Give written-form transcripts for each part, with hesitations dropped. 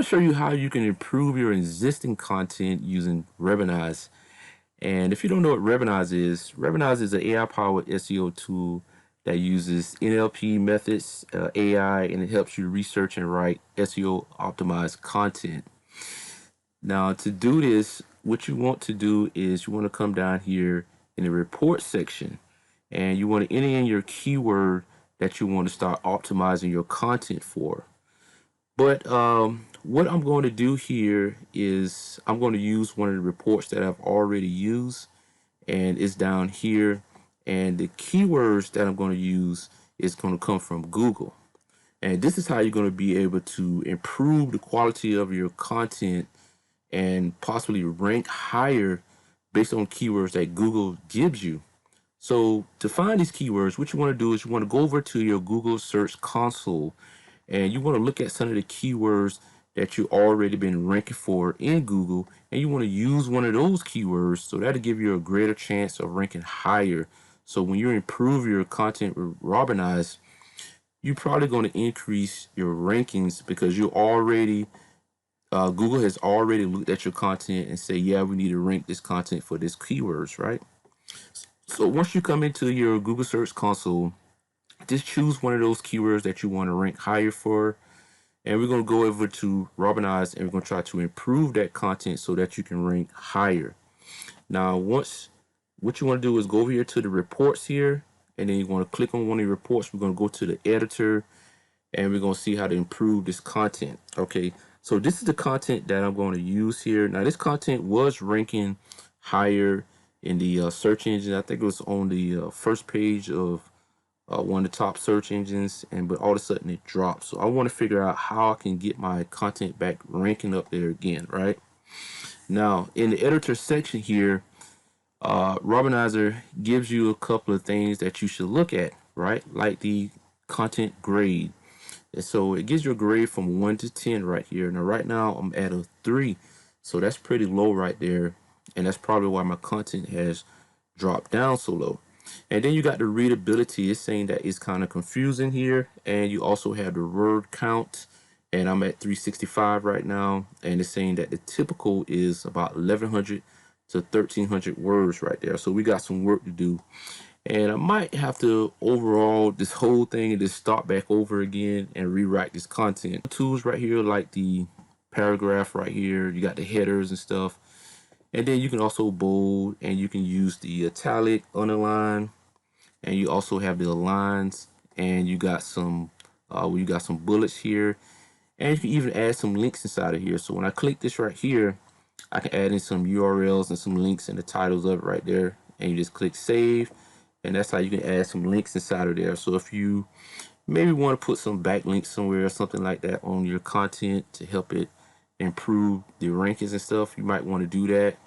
show you how you can improve your existing content using Robinize. And if you don't know what Robinize is an AI-powered SEO tool that uses NLP methods, AI, and it helps you research and write SEO optimized content. Now, to do this, what you want to do is you want to come down here in the report section, and you want to enter in your keyword that you want to start optimizing your content for. But what I'm going to do here is I'm going to use one of the reports that I've already used, and it's down here. And the keywords that I'm going to use is going to come from Google. And this is how you're going to be able to improve the quality of your content and possibly rank higher based on keywords that Google gives you. So to find these keywords, what you want to do is you want to go over to your Google Search Console, and you want to look at some of the keywords that you've already been ranking for in Google, and you want to use one of those keywords, so that'll give you a greater chance of ranking higher. So when you improve your content with Robinize, you're probably going to increase your rankings because you already Google has already looked at your content and say, yeah, we need to rank this content for this keywords, right? So once you come into your Google Search Console, just choose one of those keywords that you want to rank higher for. And we're going to go over to Robinize, and we're going to try to improve that content so that you can rank higher. Now, what you want to do is go over here to the reports here, and then you want to click on one of the reports. We're going to go to the editor, and we're going to see how to improve this content. Okay, so this is the content that I'm going to use here. Now, this content was ranking higher in the search engine. I think it was on the first page of one of the top search engines, but all of a sudden it dropped. So I want to figure out how I can get my content back ranking up there again, right? Now, in the editor section here, Robinizer gives you a couple of things that you should look at, right? Like the content grade. And so it gives you a grade from 1 to 10 right here. Now, right now I'm at a 3. So that's pretty low right there. And that's probably why my content has dropped down so low. And then you got the readability. It's saying that it's kind of confusing here. And you also have the word count. And I'm at 365 right now. And it's saying that the typical is about 1100 to 1300 words right there. So we got some work to do. And I might have to overhaul this whole thing and just start back over again and rewrite this content. Tools right here, like the paragraph right here. You got the headers and stuff. And then you can also bold, and you can use the italic, underline, and you also have the aligns, and you got some bullets here, and you can even add some links inside of here. So when I click this right here, I can add in some URLs and some links and the titles of it right there, and you just click save, and that's how you can add some links inside of there. So if you maybe want to put some backlinks somewhere or something like that on your content to help it improve the rankings and stuff, you might want to do that.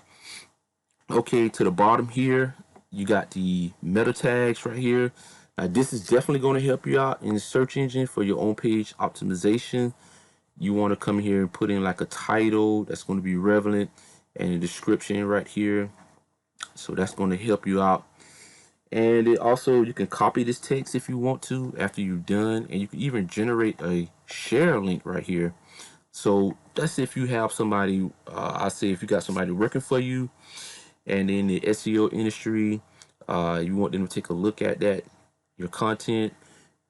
Okay, to the bottom here, you got the meta tags right here. Now, this is definitely going to help you out in the search engine for your own page optimization. You want to come here and put in like a title that's going to be relevant, and a description right here. So that's going to help you out. And it also, you can copy this text if you want to after you're done, and you can even generate a share link right here. So that's if you have somebody, I say if you got somebody working for you and in the SEO industry, you want them to take a look at that, your content,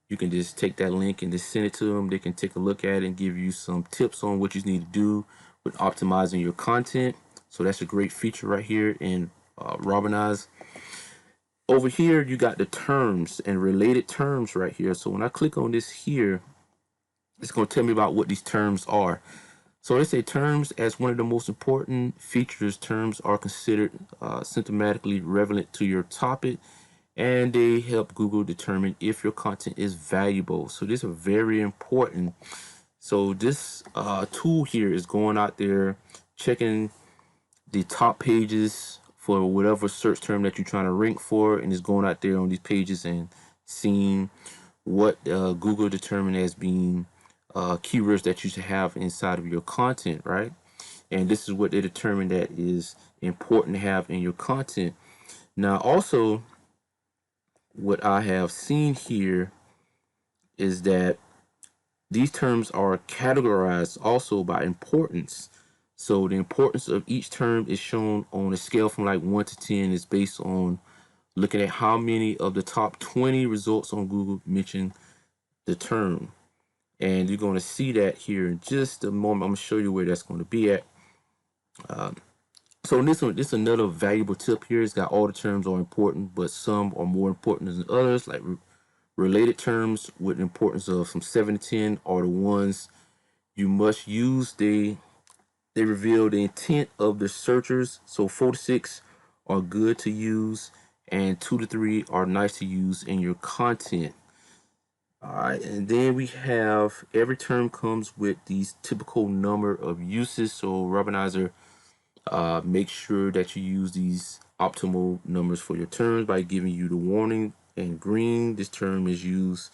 you can just take that link and just send it to them. They can take a look at it and give you some tips on what you need to do with optimizing your content. So that's a great feature right here in Robinize. Over here, you got the terms and related terms right here. So when I click on this here, it's going to tell me about what these terms are. So they say terms as one of the most important features. Terms are considered systematically relevant to your topic, and they help Google determine if your content is valuable. So these are very important. So this tool here is going out there, checking the top pages for whatever search term that you're trying to rank for, and it's going out there on these pages and seeing what Google determined as being keywords that you should have inside of your content, right? And this is what they determine that is important to have in your content. Now, also, what I have seen here is that These terms are categorized also by importance. So the importance of each term is shown on a scale from like 1 to 10. Is based on looking at how many of the top 20 results on Google mention the term. And you're going to see that here in just a moment. I'm going to show you where that's going to be at. So in this one, this is another valuable tip here. It's got all the terms are important, but some are more important than others. Like related terms with an importance of from 7 to 10 are the ones you must use. They reveal the intent of the searchers. So 4 to 6 are good to use, and 2 to 3 are nice to use in your content. All right, and then we have every term comes with these typical number of uses. So Robinizer make sure that you use these optimal numbers for your terms by giving you the warning. In green, this term is used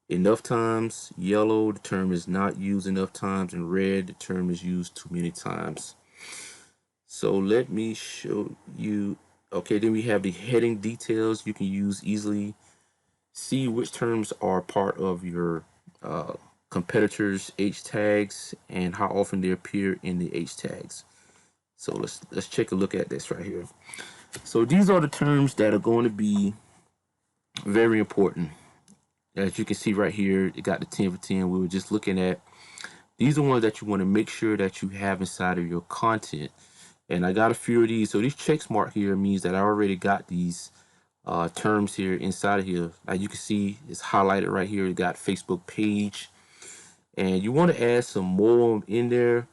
enough times. Yellow, the term is not used enough times. And red, the term is used too many times. So let me show you. Okay, then we have the heading details. You can use easily see which terms are part of your competitors' H tags and how often they appear in the H tags. So let's take a look at this right here. So these are the terms that are going to be very important. As you can see right here, it got the 10 for 10 we were just looking at. These are ones that you want to make sure that you have inside of your content. And I got a few of these. So this check mark here means that I already got these terms here inside of here. As you can see, it's highlighted right here. You got Facebook page. And you want to add some more in there,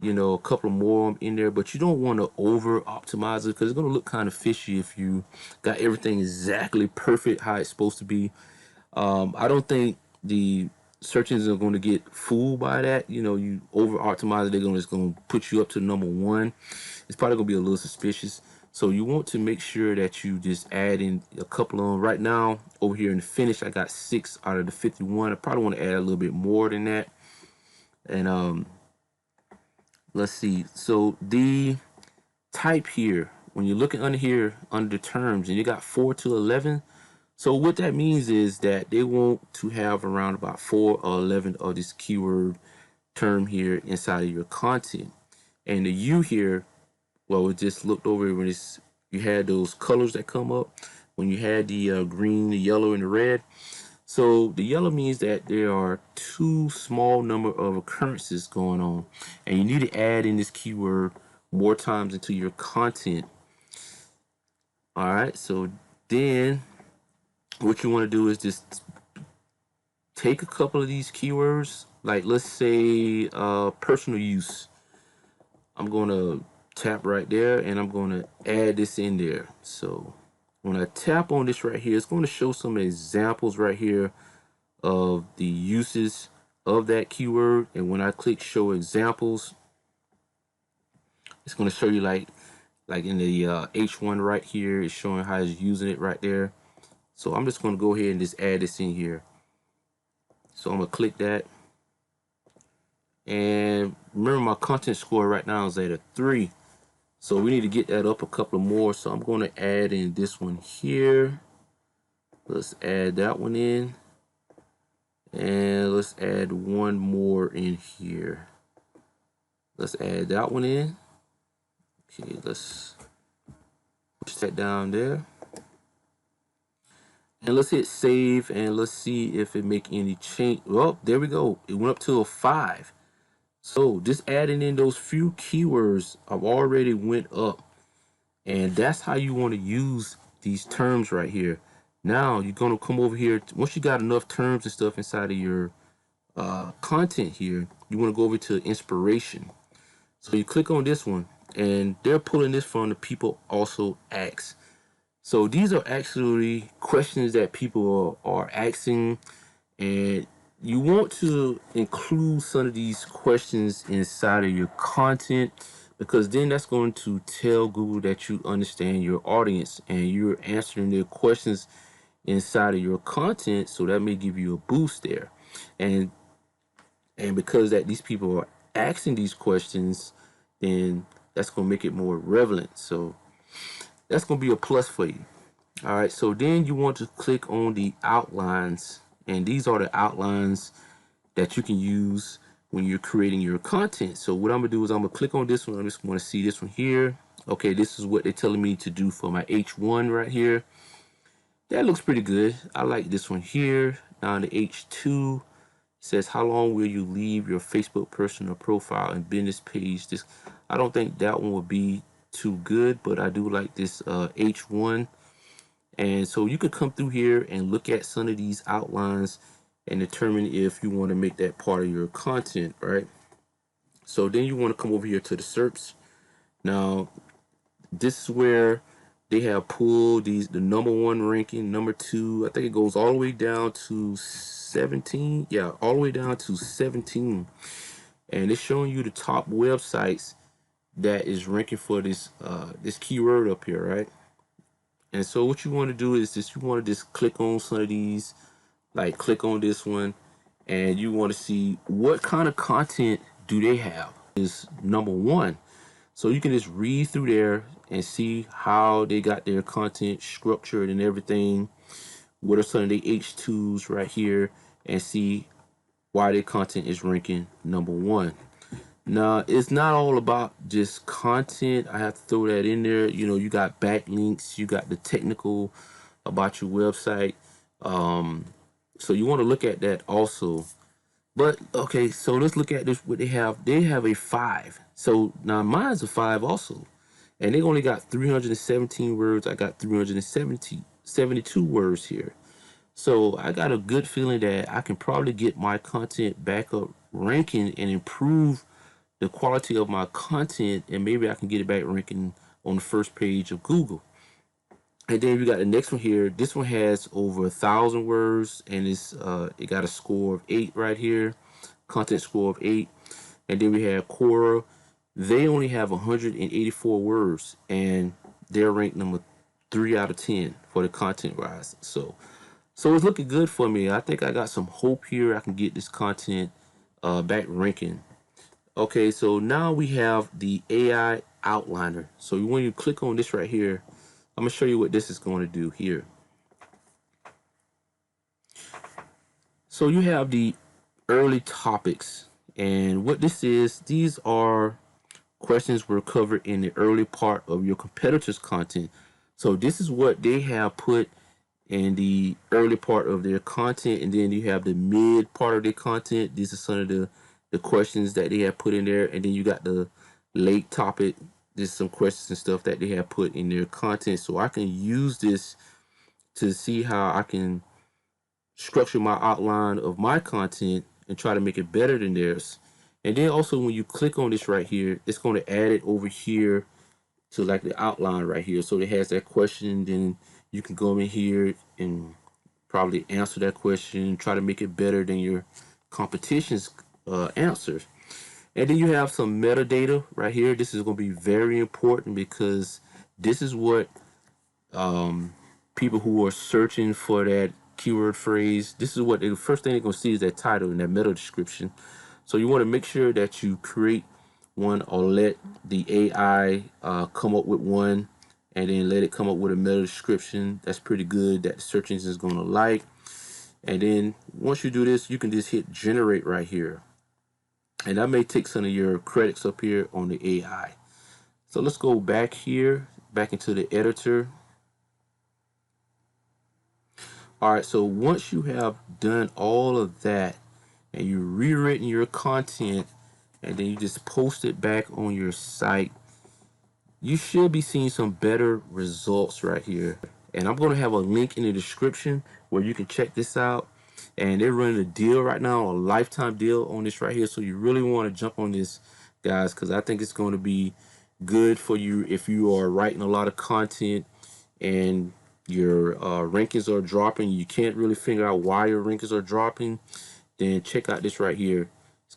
you know, a couple more in there, but you don't want to over optimize it because it's going to look kind of fishy if you got everything exactly perfect how it's supposed to be. I don't think the search engines are going to get fooled by that. You know, you over optimize it, they're just going to put you up to number one. It's probably going to be a little suspicious. So you want to make sure that you just add in a couple of them. Right now, over here in the finish, I got 6 out of the 51. I probably want to add a little bit more than that. And let's see. So the type here, when you're looking under here under the terms, and you got 4 to 11. So what that means is that they want to have around about 4 or 11 of this keyword term here inside of your content. And the U here, well, we just looked over when you had those colors that come up when you had the green, the yellow, and the red. So the yellow means that there are too small number of occurrences going on, and you need to add in this keyword more times into your content. All right, so then what you want to do is just take a couple of these keywords, like let's say personal use. I'm going to tap right there and I'm going to add this in there. So when I tap on this right here, it's going to show some examples right here of the uses of that keyword. And when I click show examples, it's going to show you like in the H1 right here, it's showing how it's using it right there. So I'm just going to go ahead and just add this in here. So I'm going to click that. And remember, my content score right now is at a 3. So we need to get that up a couple more. So I'm going to add in this one here. Let's add that one in. And let's add one more in here. Let's add that one in. Okay, let's push that down there. And let's hit save and let's see if it make any change. Well, there we go. It went up to a 5. So just adding in those few keywords I've already went up. And that's how you want to use these terms right here. Now you're going to come over here. Once you got enough terms and stuff inside of your content here, you want to go over to inspiration. So you click on this one, and they're pulling this from the people also ask. So these are actually questions that people are asking, and you want to include some of these questions inside of your content, because then that's going to tell Google that you understand your audience and you're answering their questions inside of your content. So that may give you a boost there. And because that these people are asking these questions, then that's going to make it more relevant. So that's going to be a plus for you. All right, so then you want to click on the outlines, and these are the outlines that you can use when you're creating your content. So what I'm gonna do is I'm gonna click on this one. I just want to see this one here. Okay, this is what they're telling me to do for my H1 right here. That looks pretty good. I like this one here. Now in the H2, it says how long will you leave your Facebook personal profile and business page? This, I don't think that one will be too good, but I do like this H1. And so you could come through here and look at some of these outlines and determine if you want to make that part of your content, right? So then you want to come over here to the SERPs. Now, this is where they have pulled the #1 ranking, #2. I think it goes all the way down to 17. Yeah, all the way down to 17. And it's showing you the top websites that is ranking for this this keyword up here, right? And so what you want to do is this, you want to just click on some of these, like click on this one, and you want to see what kind of content do they have is #1. So you can just read through there and see how they got their content structured and everything. What are some of the H2s right here, and see why their content is ranking #1. Now, it's not all about just content. I have to throw that in there. You know, you got backlinks, you got the technical about your website. So you want to look at that also. But okay, so let's look at this. What they have. They have a 5. So now mine's a 5 also, and they only got 317 words. I got 372 words here. So I got a good feeling that I can probably get my content back up ranking and improve the quality of my content, and maybe I can get it back ranking on the first page of Google. And then we got the next one here. This one has over 1,000 words, and it got a score of 8 right here, content score of 8. And then we have Quora. They only have 184 words, and they're ranked #3 out of 10 for the content rise. So it's looking good for me. I think I got some hope here. I can get this content back ranking. Okay, so now we have the AI outliner. So when you click on this right here, I'm gonna show you what this is going to do here. So you have the early topics, and what this is, these are questions were covered in the early part of your competitors' content. So this is what they have put in the early part of their content, and then you have the mid part of their content. These are some of the questions that they have put in there, and then you got the late topic. There's some questions and stuff that they have put in their content. So I can use this to see how I can structure my outline of my content and try to make it better than theirs. And then also when you click on this right here, it's going to add it over here to like the outline right here. So it has that question, then you can go in here and probably answer that question, try to make it better than your competition's answers. And then you have some metadata right here. This is going to be very important because this is what people who are searching for that keyword phrase, this is what the first thing they're going to see is that title and that meta description. So you want to make sure that you create one or let the AI come up with one, and then let it come up with a meta description that's pretty good that the search engine is going to like. And then once you do this, you can just hit generate right here. And that may take some of your credits up here on the AI. So let's go back here, back into the editor. All right, so once you have done all of that and you've rewritten your content and then you just post it back on your site, you should be seeing some better results right here. And I'm going to have a link in the description where you can check this out. And they're running a deal right now, a lifetime deal on this right here. So you really want to jump on this, guys, because I think it's going to be good for you if you are writing a lot of content and your rankings are dropping. You can't really figure out why your rankings are dropping. Then check out this right here.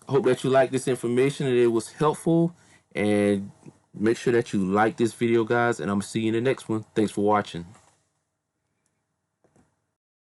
I hope that you like this information and it was helpful. And make sure that you like this video, guys. And I'm going to see you in the next one. Thanks for watching.